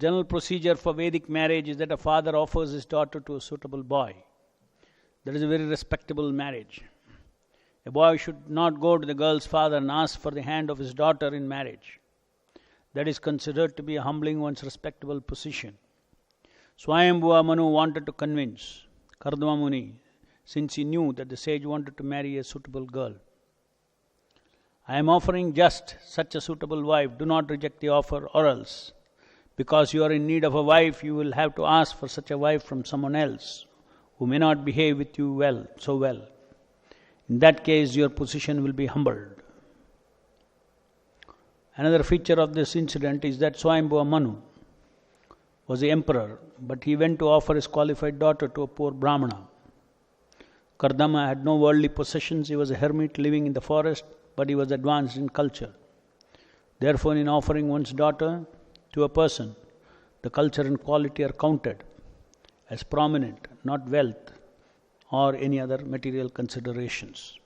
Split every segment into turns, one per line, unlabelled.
general procedure for Vedic marriage is that a father offers his daughter to a suitable boy. That is a very respectable marriage. A boy should not go to the girl's father and ask for the hand of his daughter in marriage. That is considered to be humbling one's respectable position. Swayambhuva Manu wanted to convince Kardama Muni, since he knew that the sage wanted to marry a suitable girl. I am offering just such a suitable wife. Do not reject the offer, or else, because you are in need of a wife, you will have to ask for such a wife from someone else who may not behave with you so well. In that case, your position will be humbled. Another feature of this incident is that Swayambhuva Manu was the emperor, but he went to offer his qualified daughter to a poor Brahmana. Kardama had no worldly possessions. He was a hermit living in the forest, but he was advanced in culture. Therefore, in offering one's daughter to a person, the culture and quality are counted as prominent, not wealth or any other material considerations.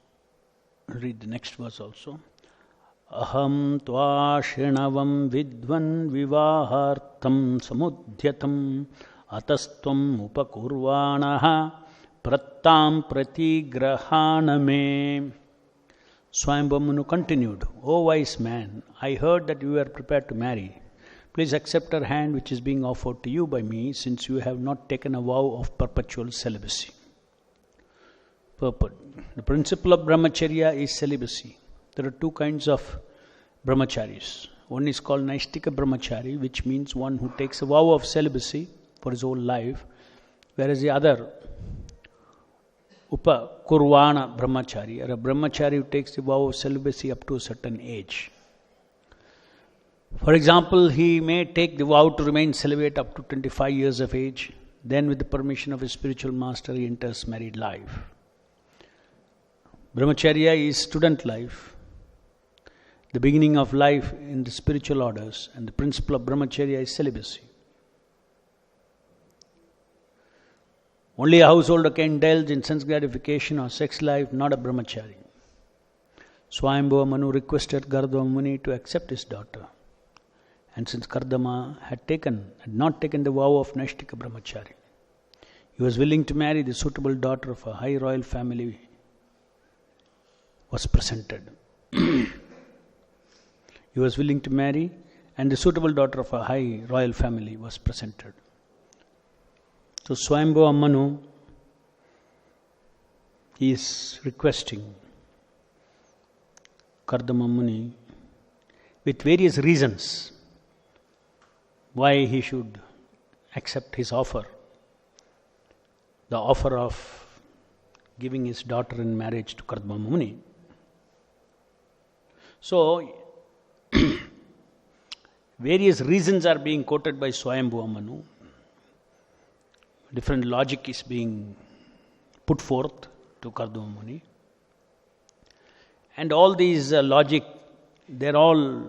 Read the next verse also. Aham tva shinavam vidvan vivahartam samudhyatam atastvam upakurvanaha prattam pratigrahaname. Swayambhuva Manu continued, O wise man, I heard that you are prepared to marry. Please accept her hand which is being offered to you by me, since you have not taken a vow of perpetual celibacy. Purport. The principle of brahmacharya is celibacy. There are two kinds of brahmacharis. One is called Naishtika brahmachari, which means one who takes a vow of celibacy for his whole life, whereas the other, Upakurvana brahmachari, or a brahmachari who takes the vow of celibacy up to a certain age. For example, he may take the vow to remain celibate up to 25 years of age. Then, with the permission of his spiritual master, he enters married life. Brahmacharya is student life, the beginning of life in the spiritual orders, and the principle of brahmacharya is celibacy. Only a householder can indulge in sense gratification or sex life, not a brahmachari. Swayambhuva Manu requested Kardama Muni to accept his daughter. And since Kardama had not taken the vow of Naishtika brahmachari, he was willing to marry the suitable daughter of a high royal family was presented. He was willing to marry, and the suitable daughter of a high royal family was presented. So Swayambhuva Manu is requesting Kardama Muni with various reasons why he should accept his offer, the offer of giving his daughter in marriage to Kardama Muni. So, various reasons are being quoted by Swayambhuva Manu. Different logic is being put forth to Kardama Muni. And all these logic, they're all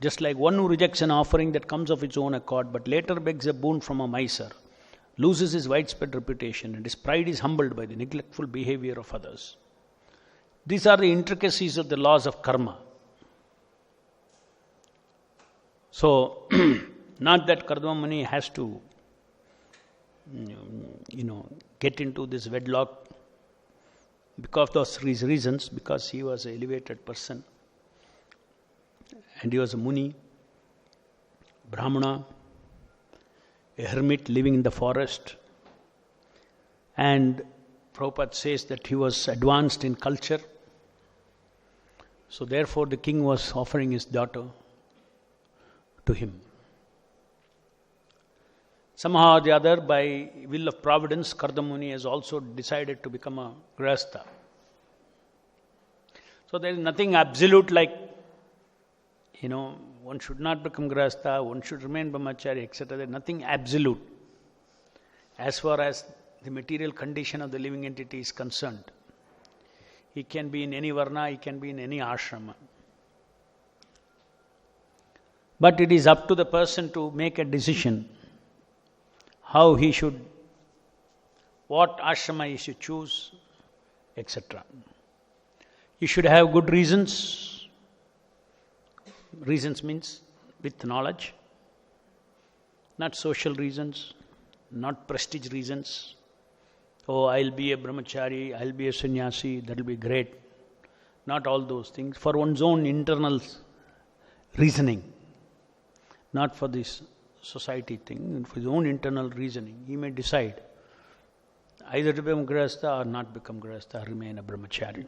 just like one who rejects an offering that comes of its own accord, but later begs a boon from a miser, loses his widespread reputation, and his pride is humbled by the neglectful behavior of others. These are the intricacies of the laws of karma. So, not that Kardama Muni has to, get into this wedlock because of those reasons, because he was an elevated person and he was a Muni, Brahmana, a hermit living in the forest, and Prabhupada says that he was advanced in culture. So therefore the king was offering his daughter to him. Somehow or the other, by will of providence, Kardama Muni has also decided to become a grihastha. So there is nothing absolute like, one should not become grihastha, one should remain brahmachari, etc. There is nothing absolute as far as the material condition of the living entity is concerned. He can be in any varna, he can be in any ashrama. But it is up to the person to make a decision how he should, what ashrama he should choose, etc. He should have good reasons. Reasons means with knowledge. Not social reasons, not prestige reasons. Oh, I'll be a brahmachari, I'll be a sannyasi, that'll be great. Not all those things. For one's own internal reasoning. Not for this society thing, for his own internal reasoning. He may decide either to become grihastha or not become grihastha, remain a brahmachari.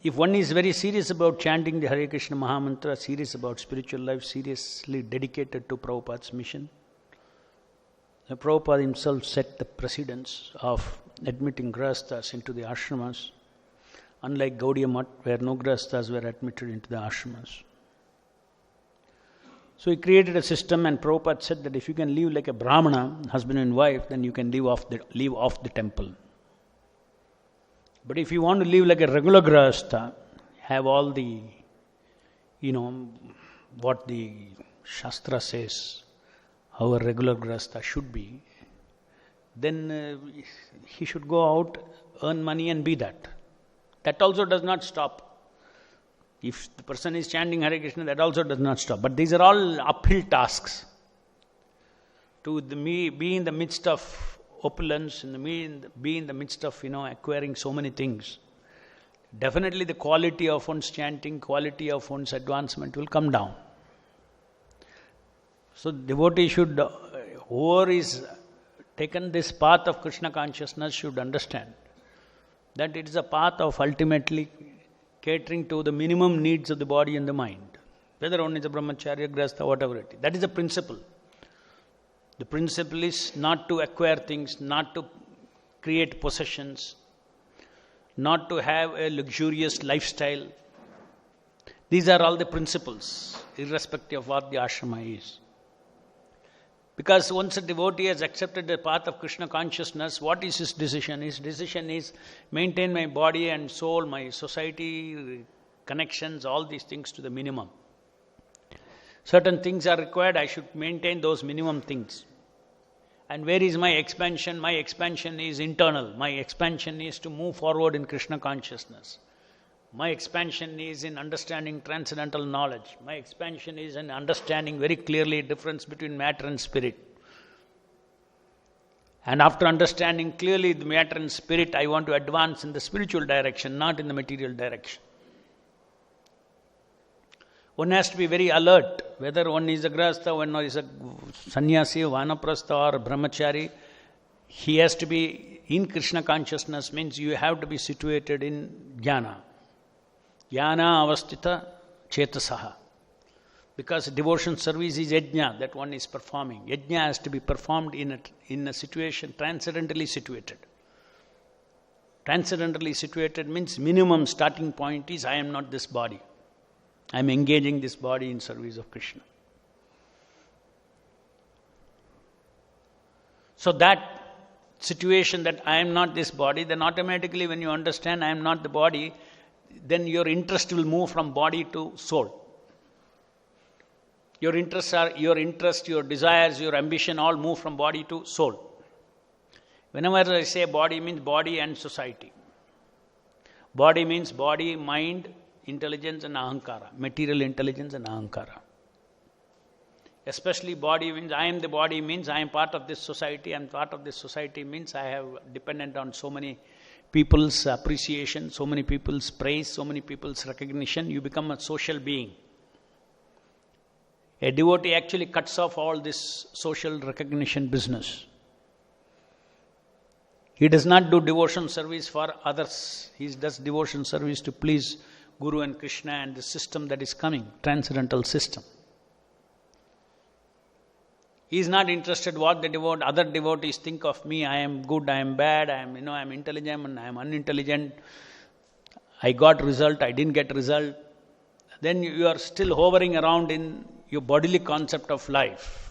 If one is very serious about chanting the Hare Krishna Mahamantra, serious about spiritual life, seriously dedicated to Prabhupada's mission, the Prabhupada himself set the precedence of admitting grihasthas into the ashramas, unlike Gaudiya Math, where no grihasthas were admitted into the ashramas. So he created a system, and Prabhupada said that if you can live like a Brahmana, husband and wife, then you can live off the temple. But if you want to live like a regular grihastha, have all the, what the Shastra says, how a regular grihastha should be, then he should go out, earn money and be that. That also does not stop. If the person is chanting Hare Krishna, that also does not stop. But these are all uphill tasks. To be in the midst of opulence, be in the midst of acquiring so many things. Definitely the quality of one's chanting, quality of one's advancement will come down. So devotee should, whoever is taken this path of Krishna consciousness should understand that it is a path of ultimately catering to the minimum needs of the body and the mind. Whether one is a brahmacharya, grihastha, whatever it is. That is the principle. The principle is not to acquire things, not to create possessions, not to have a luxurious lifestyle. These are all the principles, irrespective of what the ashrama is. Because once a devotee has accepted the path of Krishna consciousness, what is his decision? His decision is maintain my body and soul, my society, connections, all these things to the minimum. Certain things are required, I should maintain those minimum things. And where is my expansion? My expansion is internal. My expansion is to move forward in Krishna consciousness. My expansion is in understanding transcendental knowledge. My expansion is in understanding very clearly the difference between matter and spirit. And after understanding clearly the matter and spirit, I want to advance in the spiritual direction, not in the material direction. One has to be very alert, whether one is a grihastha, one is a sannyasi, vanaprastha or brahmachari. He has to be in Krishna consciousness, means you have to be situated in jnana. Jnana avastita chetasaha. Because devotion service is yajna that one is performing. Yajna has to be performed in a situation transcendentally situated. Transcendentally situated means minimum starting point is I am not this body. I am engaging this body in service of Krishna. So that situation that I am not this body, then automatically when you understand I am not the body, then your interest will move from body to soul. Your your desires, your ambition all move from body to soul. Whenever I say body, means body and society. Body means body, mind, intelligence and ahankara, material intelligence and ahankara. Especially body means I am the body, means I am part of this society, and part of this society means I have dependent on so many people's appreciation, so many people's praise, so many people's recognition. You become a social being. A devotee actually cuts off all this social recognition business. He does not do devotion service for others. He does devotion service to please Guru and Krishna and the system that is coming, transcendental system. He is not interested what the other devotees think of me. I am good, I am bad, I am intelligent and I am unintelligent. I got result, I didn't get result. Then you are still hovering around in your bodily concept of life.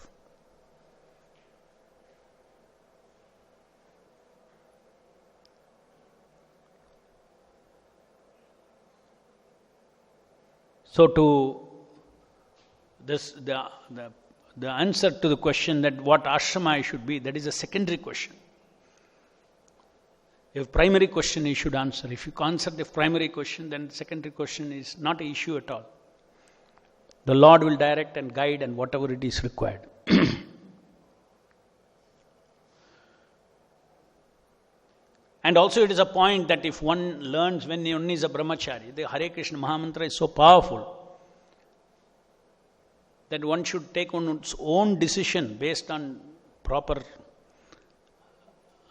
So to this, the answer to the question that what ashrama I should be, that is a secondary question. If primary question you should answer. If you answer the primary question, then the secondary question is not an issue at all. The Lord will direct and guide and whatever it is required. And also it is a point that if one learns when one is a brahmachari, the Hare Krishna Mahamantra is so powerful that one should take one's own decision based on proper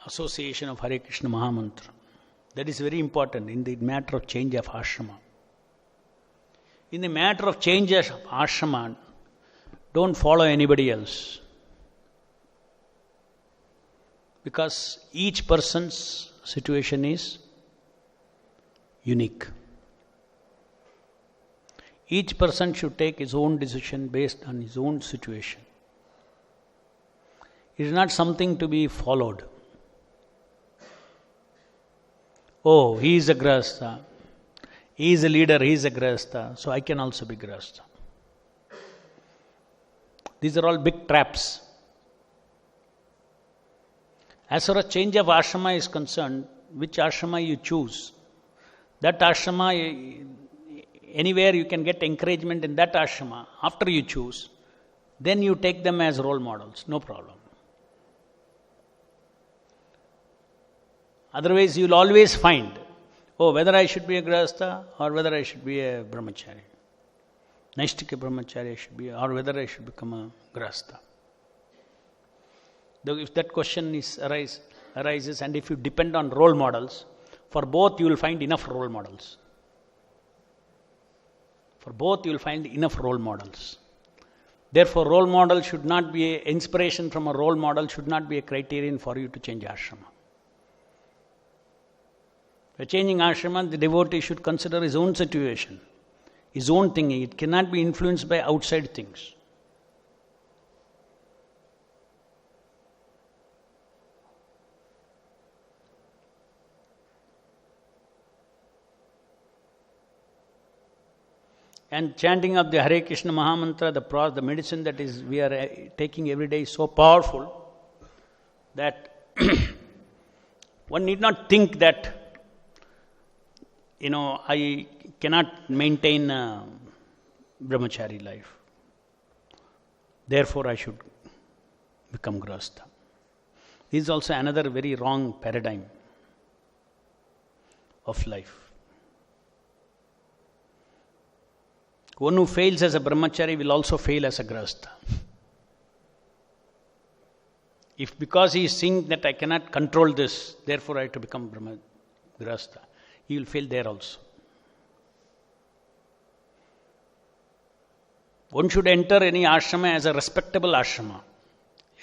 association of Hare Krishna Mahamantra. That is very important in the matter of change of ashrama. In the matter of change of ashrama, don't follow anybody else. Because each person's situation is unique. Each person should take his own decision based on his own situation. It is not something to be followed. Oh, he is a grahastha. He is a leader, he is a grahastha, so I can also be grahastha. These are all big traps. As far as change of ashrama is concerned, which ashrama you choose, that ashrama, anywhere you can get encouragement in that ashrama, after you choose, then you take them as role models, no problem. Otherwise, you will always find, oh, whether I should be a grahastha or whether I should be a brahmachari. Naishtika brahmachari I should be, or whether I should become a grahastha. If that question arises and if you depend on role models, for both you will find enough role models. For both you will find enough role models. Therefore, role model should not be inspiration from a role model should not be a criterion for you to change ashrama. By changing ashrama, the devotee should consider his own situation, his own thinking. It cannot be influenced by outside things. And chanting of the Hare Krishna Mahamantra, the medicine that is we are taking every day is so powerful that one need not think that I cannot maintain a brahmachari life. Therefore, I should become grahastha. This is also another very wrong paradigm of life. One who fails as a brahmachari will also fail as a grahastha. If because he is seeing that I cannot control this, therefore I have to become grahastha, he will fail there also. One should enter any ashrama as a respectable ashrama.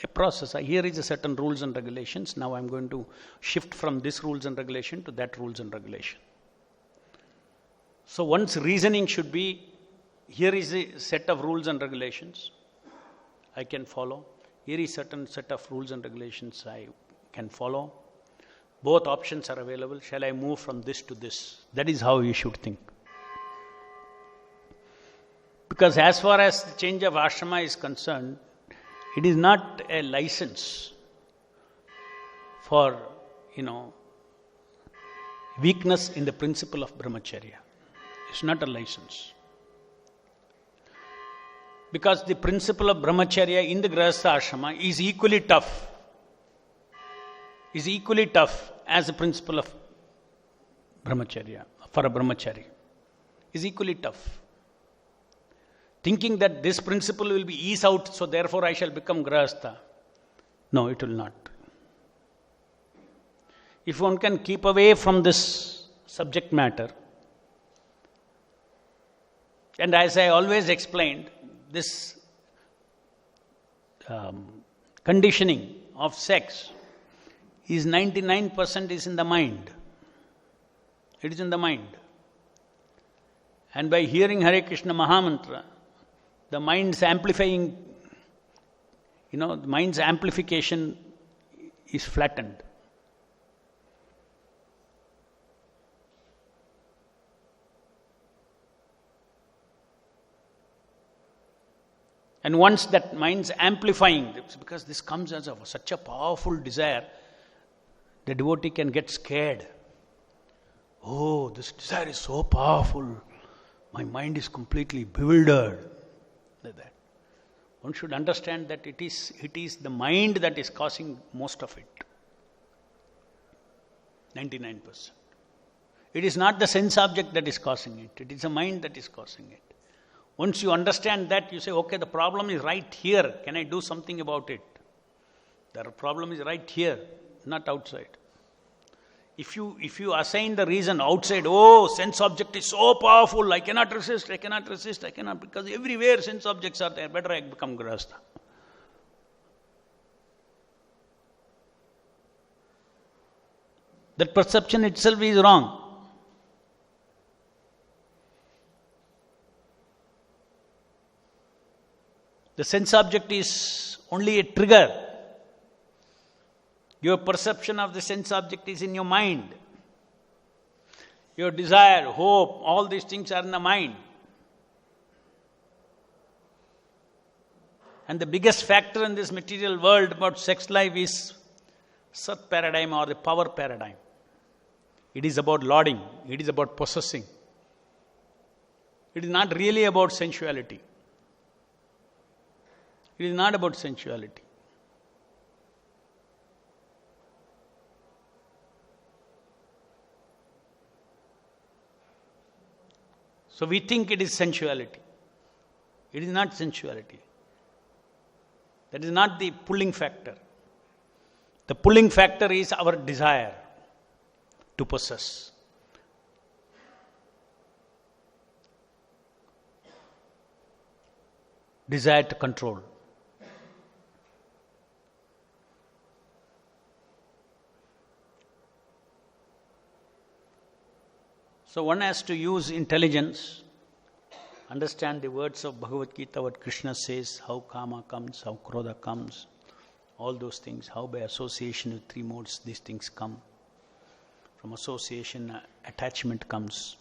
A process. Here is a certain rules and regulations. Now I am going to shift from this rules and regulation to that rules and regulation. So one's reasoning should be, here is a set of rules and regulations I can follow. Here is certain set of rules and regulations I can follow. Both options are available. Shall I move from this to this? That is how you should think. Because as far as the change of ashrama is concerned, it is not a license for, weakness in the principle of brahmacharya. It's not a license. Because the principle of brahmacharya in the grahastha ashrama is equally tough. As the principle of brahmacharya, for a brahmachari. Is equally tough. Thinking that this principle will be ease out, so therefore I shall become grahastha. No, it will not. If one can keep away from this subject matter, and as I always explained, this conditioning of sex is 99% is in the mind. It is in the mind. And by hearing Hare Krishna Mahamantra, the mind's amplifying, the mind's amplification is flattened. And once that mind's amplifying, because this comes as such a powerful desire, the devotee can get scared. Oh, this desire is so powerful. My mind is completely bewildered. like that. One should understand that it is the mind that is causing most of it. 99%. It is not the sense object that is causing it. It is the mind that is causing it. Once you understand that, you say, okay, the problem is right here. Can I do something about it? The problem is right here, not outside. If you assign the reason outside, oh, sense object is so powerful, I cannot resist, because everywhere sense objects are there, better I become grahastha. That perception itself is wrong. The sense object is only a trigger. Your perception of the sense object is in your mind. Your desire, hope, all these things are in the mind. And the biggest factor in this material world about sex life is Sat paradigm or the power paradigm. It is about lauding. It is about possessing. It is not really about sensuality. It is not about sensuality. So we think it is sensuality. It is not sensuality. That is not the pulling factor. The pulling factor is our desire to possess. Desire to control. So one has to use intelligence, understand the words of Bhagavad Gita, what Krishna says, how kama comes, how krodha comes, all those things, how by association with three modes these things come. From association, attachment comes.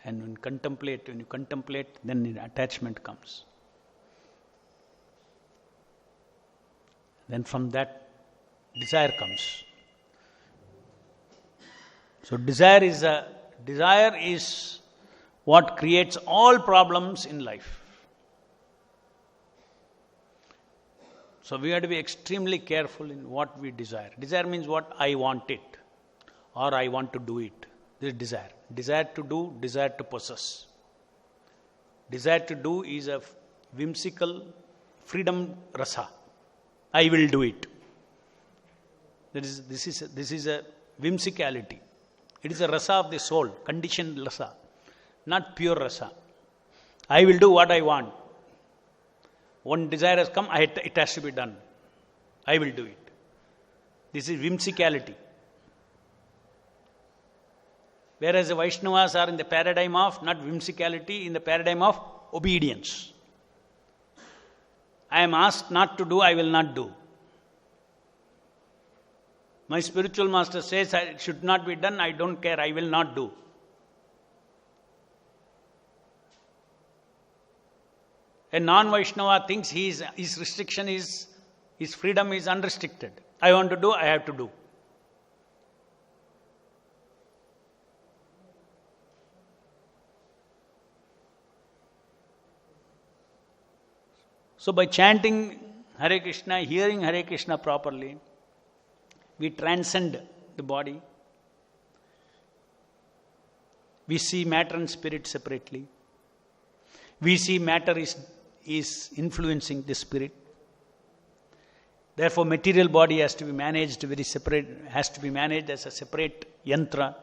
And when you contemplate, then attachment comes. Then from that, desire comes. So desire is what creates all problems in life. So we have to be extremely careful in what we desire. Desire means what? I want it, or I want to do it. This is desire. Desire to do, desire to possess. Desire to do is a whimsical freedom rasa. I will do it. This is a whimsicality. It is a rasa of the soul, conditioned rasa, not pure rasa. I will do what I want. One desire has come, it has to be done. I will do it. This is whimsicality. Whereas the Vaishnavas are in the paradigm of not whimsicality, in the paradigm of obedience. I am asked not to do, I will not do. My spiritual master says it should not be done, I don't care, I will not do. A non-Vaishnava thinks his restriction is, his freedom is unrestricted. I want to do, I have to do. So by chanting Hare Krishna, hearing Hare Krishna properly, we transcend the body. We see matter and spirit separately. We see matter is influencing the spirit. Therefore, material body has to be managed very separate, has to be managed as a separate yantra.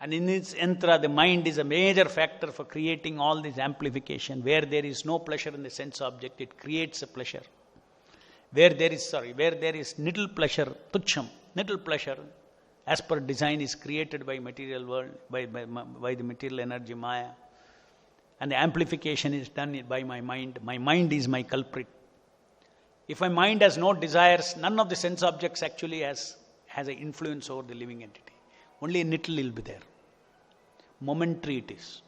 And in its yantra, the mind is a major factor for creating all this amplification. Where there is no pleasure in the sense object, it creates a pleasure. Where there is little pleasure, tucham, little pleasure, as per design is created by material world, by the material energy maya. And the amplification is done by my mind. My mind is my culprit. If my mind has no desires, none of the sense objects actually has an influence over the living entity. Only a little will be there. Momentary it is.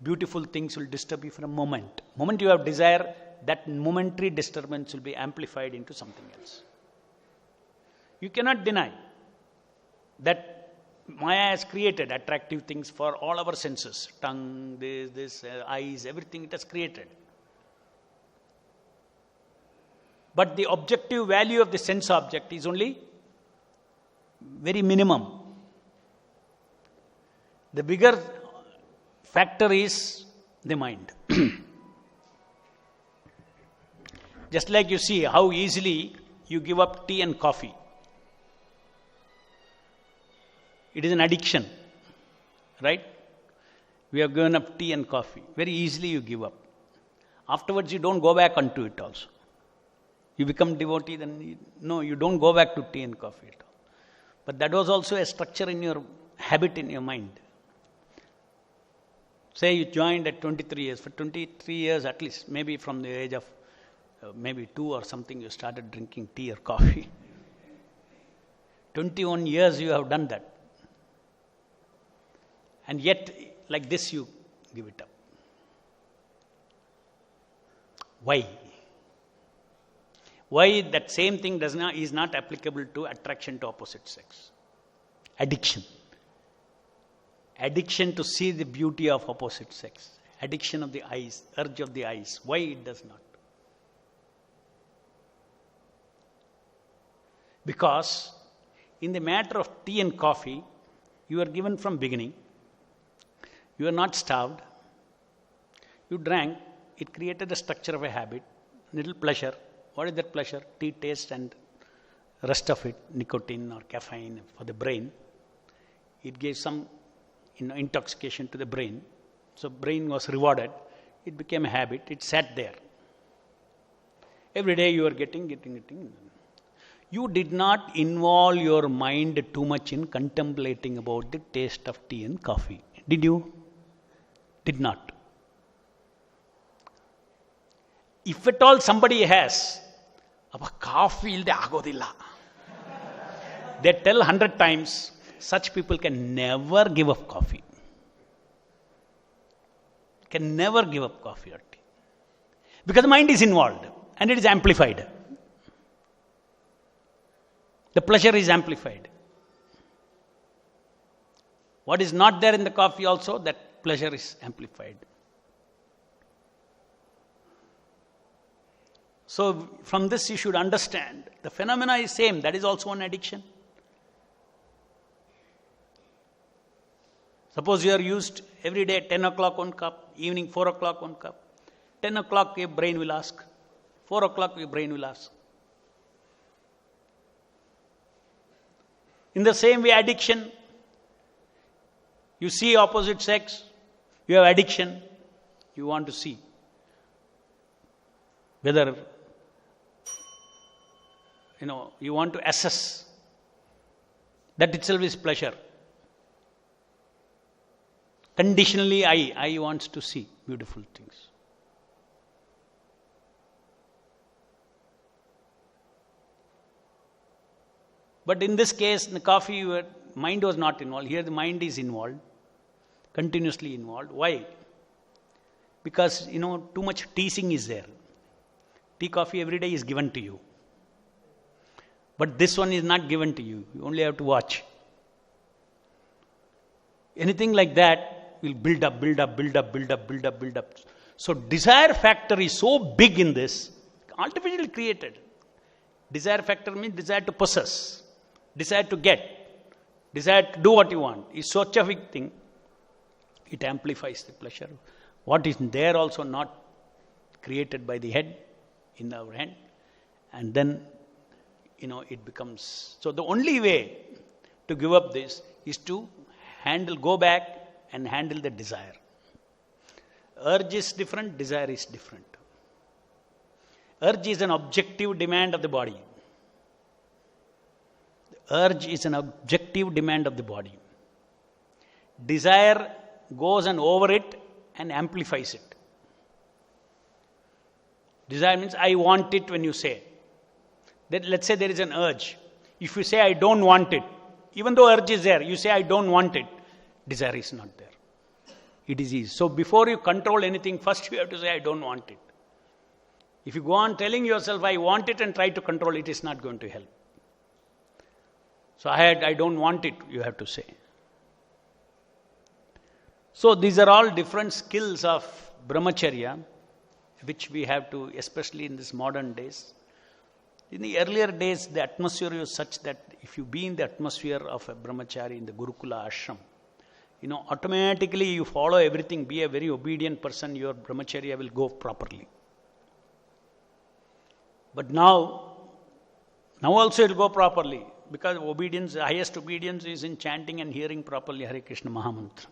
Beautiful things will disturb you for a moment. Moment you have desire, that momentary disturbance will be amplified into something else. You cannot deny that Maya has created attractive things for all our senses. Tongue, eyes, everything it has created. But the objective value of the sense object is only very minimum. The bigger factor is the mind. Just like you see how easily you give up tea and coffee. It is an addiction, right? We have given up tea and coffee. Very easily you give up. Afterwards you don't go back onto it also. You become devotee, then you don't go back to tea and coffee at all. But that was also a structure in your habit in your mind. Say you joined at 23 years. For 23 years at least, maybe from the age of maybe 2 or something, you started drinking tea or coffee. 21 years you have done that. And yet, like this, you give it up. Why? Why that same thing is not applicable to attraction to opposite sex? Addiction. Addiction to see the beauty of opposite sex. Addiction of the eyes, urge of the eyes. Why it does not? Because in the matter of tea and coffee, you are given from beginning. You are not starved. You drank. It created a structure of a habit, little pleasure. What is that pleasure? Tea taste and rest of it, nicotine or caffeine for the brain. It gave some intoxication to the brain. So brain was rewarded. It became a habit. It sat there. Every day you are getting. You did not involve your mind too much in contemplating about the taste of tea and coffee. Did you? Did not. If at all somebody has, coffee ilde agodilla. They tell 100 times, such people can never give up coffee. Can never give up coffee or tea. Because the mind is involved and it is amplified. The pleasure is amplified. What is not there in the coffee also, that pleasure is amplified. So from this you should understand, the phenomena is same, that is also an addiction. Suppose you are used every day 10 o'clock 1 cup, evening 4 o'clock 1 cup. 10 o'clock your brain will ask, 4 o'clock your brain will ask. In the same way, addiction, you see opposite sex, you have addiction, you want to see whether, you want to assess. That itself is pleasure. Conditionally, I wants to see beautiful things. But in this case, in the coffee, your mind was not involved. Here the mind is involved, continuously involved. Why? Because, too much teasing is there. Tea, coffee every day is given to you. But this one is not given to you. You only have to watch. Anything like that will build up. So desire factor is so big in this, artificially created. Desire factor means desire to possess, desire to get, desire to do what you want. It's such a big thing. It amplifies the pleasure. What is there also not created by the head in our hand. And then, it becomes... So the only way to give up this is to go back and handle the desire. Urge is different, desire is different. Urge is an objective demand of the body. Urge is an objective demand of the body. Desire goes and over it and amplifies it. Desire means I want it when you say. Let's say there is an urge. If you say I don't want it, even though urge is there, you say I don't want it, desire is not there. It is easy. So before you control anything, first you have to say I don't want it. If you go on telling yourself I want it and try to control it, it is not going to help. So I don't want it, you have to say. So these are all different skills of brahmacharya, which we have to, especially in these modern days. In the earlier days, the atmosphere was such that if you be in the atmosphere of a brahmachari in the Gurukula ashram, automatically you follow everything, be a very obedient person, your brahmacharya will go properly. But now also it will go properly, because obedience, the highest obedience is in chanting and hearing properly Hare Krishna Mahamantra.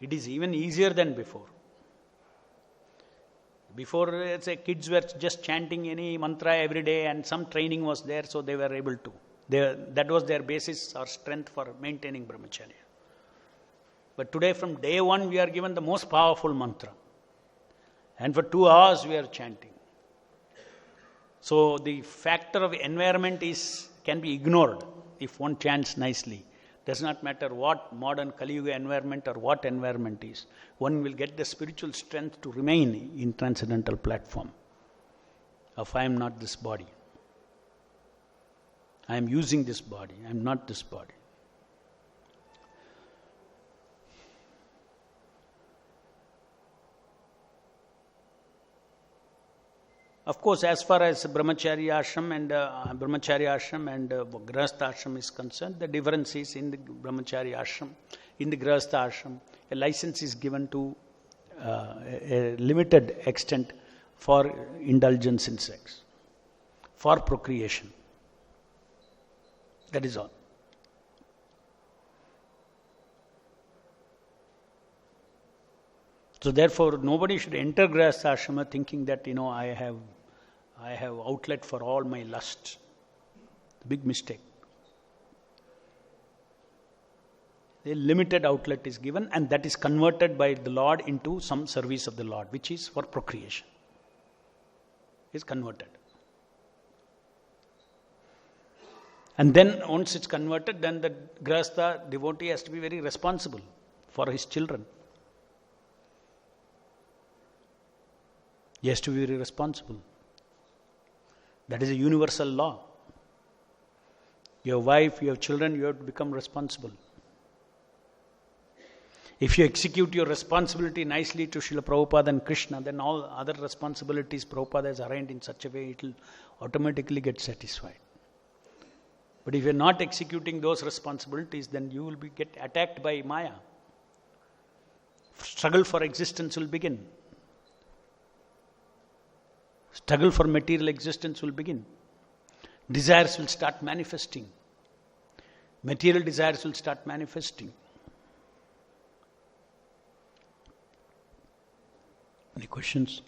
It is even easier than before. Before, kids were just chanting any mantra every day and some training was there, so they were able to. That was their basis or strength for maintaining brahmacharya. But today, from day one, we are given the most powerful mantra. And for 2 hours, we are chanting. So the factor of environment can be ignored if one chants nicely. Does not matter what modern Kali Yuga environment or what environment is. One will get the spiritual strength to remain in transcendental platform of I am not this body. I am using this body. I am not this body. Of course, as far as brahmacharya ashram and grahastha ashram is concerned, the difference is in the brahmacharya ashram, in the grahastha ashram, a license is given to a limited extent for indulgence in sex, for procreation. That is all. So therefore, nobody should enter grahastha ashrama thinking that, I have outlet for all my lust. Big mistake. A limited outlet is given, and that is converted by the Lord into some service of the Lord, which is for procreation. Is converted. And then once it's converted, then the grahastha devotee has to be very responsible for his children. He has to be very responsible. That is a universal law. Your wife, your children, you have to become responsible. If you execute your responsibility nicely to Srila Prabhupada and Krishna, then all other responsibilities Prabhupada has arranged in such a way, it will automatically get satisfied. But if you are not executing those responsibilities, then you will get attacked by Maya. Struggle for existence will begin. Struggle for material existence will begin. Desires will start manifesting. Material desires will start manifesting. Any questions?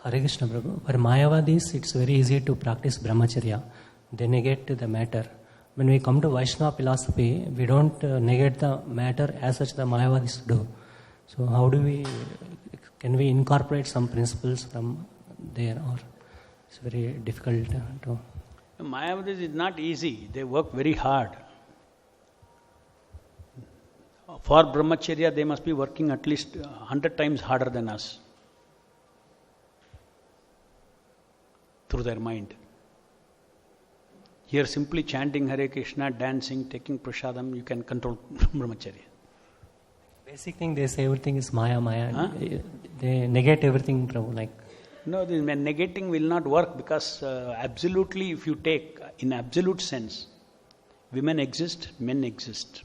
Hare Krishna Prabhu. For Mayavadis, it's very easy to practice brahmacharya. They negate the matter. When we come to Vaishnava philosophy, we don't negate the matter as such the Mayavadis do. So how can we incorporate some principles from there, or it's very difficult to...
Mayavadis is not easy. They work very hard. For brahmacharya, they must be working at least 100 times harder than us. Through their mind. Here simply chanting Hare Krishna, dancing, taking prasadam, you can control brahmacharya.
Basic thing, they say everything is Maya. Huh? They negate everything, Prabhu.
No, negating will not work, because absolutely, if you take in absolute sense, women exist, men exist.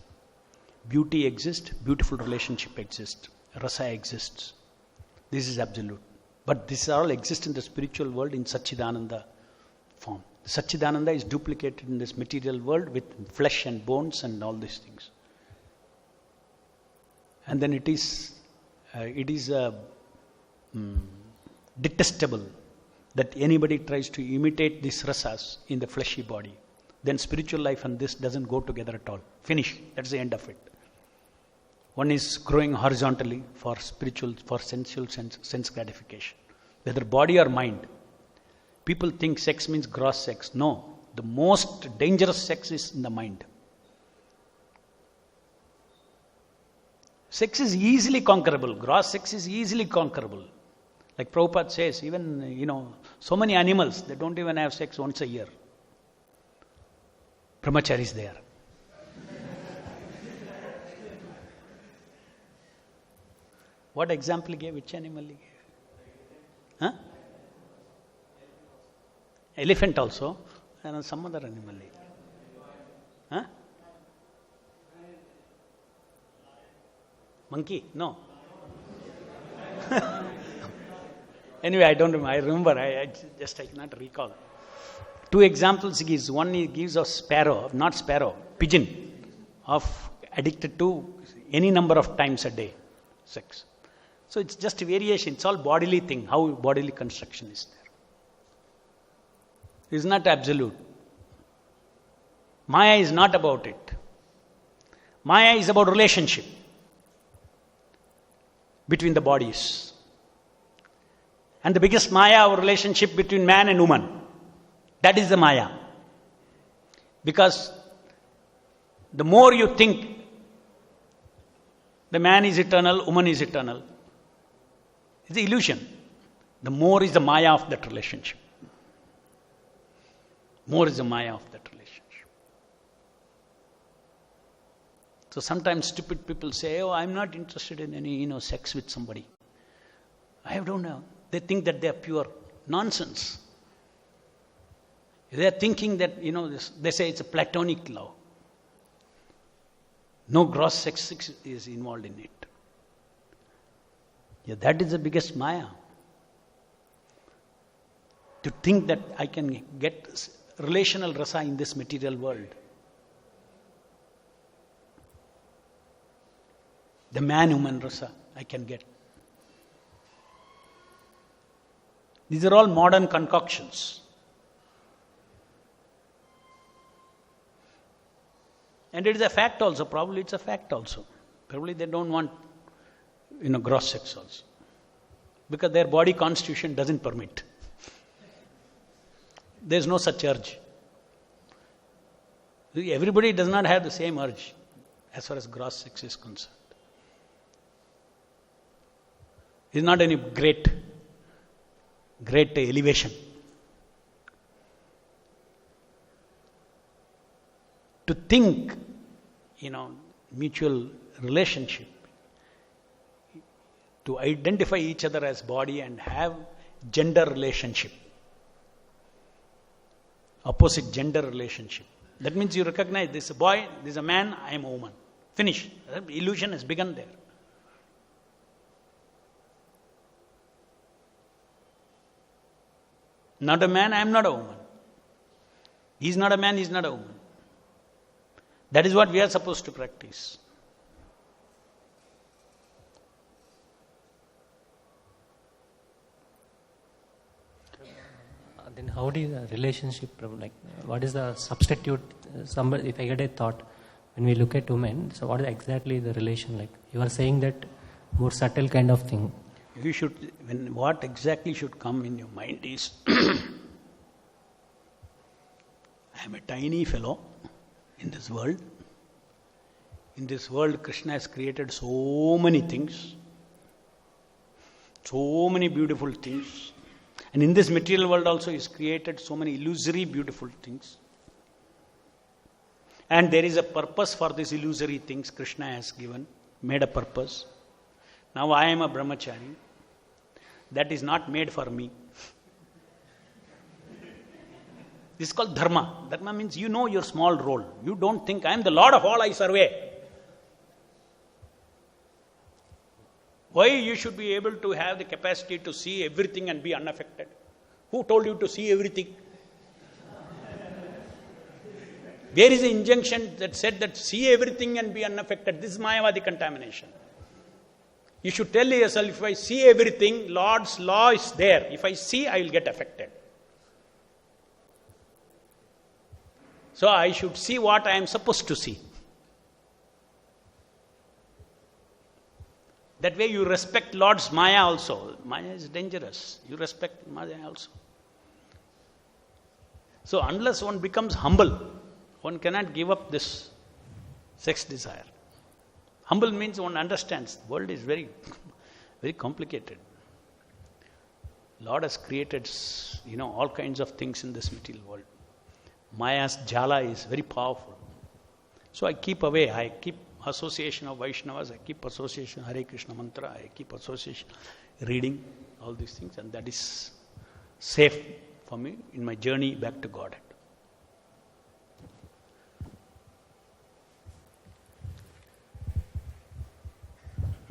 Beauty exists, beautiful relationship exists, rasa exists. This is absolute. But this all exists in the spiritual world in Satchidananda form. Satchidananda is duplicated in this material world with flesh and bones and all these things. And then it is detestable that anybody tries to imitate these rasas in the fleshy body. Then spiritual life and this doesn't go together at all. Finish. That's the end of it. One is growing horizontally for sensual sense gratification, whether body or mind. People think sex means gross sex. No, the most dangerous sex is in the mind. Sex is easily conquerable. Gross sex is easily conquerable. Like Prabhupada says, even, so many animals, they don't even have sex once a year. Brahmachari is there. What example he gave? Which animal he gave? Huh? Elephant also, and some other animal. Huh? Monkey? No. Anyway, I don't remember. I remember. I cannot recall. Two examples he gives. One, he gives of sparrow, not sparrow, pigeon, of addicted to any number of times a day, sex. So it's just a variation. It's all bodily thing, how bodily construction is there. It's not absolute. Maya is not about it. Maya is about relationship between the bodies. And the biggest Maya, our relationship between man and woman. That is the Maya. Because the more you think the man is eternal, woman is eternal, it's the illusion. The more is the Maya of that relationship. More is the Maya of that relationship. So sometimes stupid people say, oh, I'm not interested in any, sex with somebody. I don't know. They think that they are pure. Nonsense. They are thinking that, they say it's a platonic love. No gross sex is involved in it. Yeah, that is the biggest Maya. To think that I can get relational rasa in this material world. The man-woman rasa I can get. These are all modern concoctions. And it is a fact also. Probably it's a fact also. Probably they don't want, gross sex also. Because their body constitution doesn't permit. There's no such urge. Everybody does not have the same urge as far as gross sex is concerned. It's not any great elevation. To think, mutual relationship, to identify each other as body and have gender relationship, opposite gender relationship. That means you recognize this is a boy, this is a man, I am a woman. Finish. The illusion has begun there. Not a man, I am not a woman. He is not a man, he is not a woman. That is what we are supposed to practice.
Then how do you relationship, like what is the substitute? Somebody, if I get a thought, when we look at women, so what is exactly the relation like? You are saying that more subtle kind of thing.
You should, what exactly should come in your mind is, I am a tiny fellow in this world. In this world, Krishna has created so many things, so many beautiful things. And in this material world also, He has created so many illusory, beautiful things. And there is a purpose for these illusory things Krishna has given, made a purpose. Now I am a brahmachari. That is not made for me. This is called dharma. Dharma means you know your small role. You don't think I am the Lord of all, I survey. Why you should be able to have the capacity to see everything and be unaffected? Who told you to see everything? There is an injunction that said that see everything and be unaffected. This is Mayavadi contamination. You should tell yourself, if I see everything, Lord's law is there. If I see, I will get affected. So I should see what I am supposed to see. That way you respect Lord's Maya also. Maya is dangerous. You respect Maya also. So unless one becomes humble, one cannot give up this sex desire. Humble means one understands the world is very, very complicated. Lord has created, all kinds of things in this material world. Maya's jala is very powerful. So I keep away. I keep association of Vaishnavas. I keep association Hare Krishna mantra. I keep association reading all these things, and that is safe for me in my journey back to Godhead.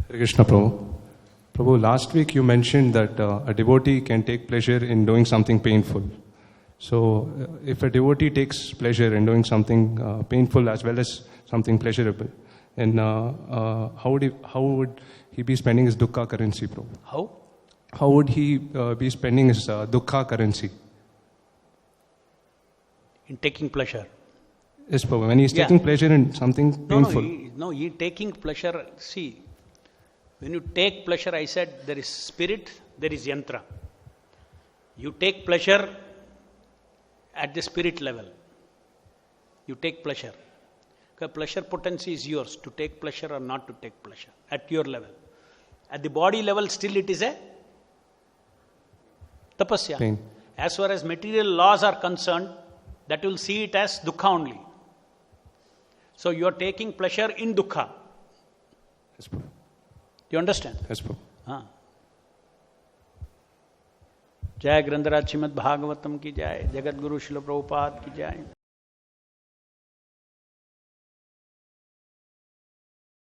Hare Krishna Prabhu. Prabhu, last week you mentioned that a devotee can take pleasure in doing something painful. So, if a devotee takes pleasure in doing something painful as well as something pleasurable, then how would he be spending his dukkha currency, Prabhu?
How?
How would he be spending his dukkha currency?
In taking pleasure.
Yes, Prabhu. When he is taking pleasure in something painful.
He taking pleasure. See, when you take pleasure, I said there is spirit, there is yantra. You take pleasure at the spirit level. You take pleasure. Because pleasure potency is yours to take pleasure or not to take pleasure at your level. At the body level, still it is a tapasya.
Pain.
As far as material laws are concerned, that will see it as dukkha only. So you are taking pleasure in dukkha.
Yes, Prabhu.
Do you understand?
Yes, Prabhu.
जय ग्रंथराज श्रीमद् भागवतम की जय, जगत गुरु श्रील प्रभुपाद की जय.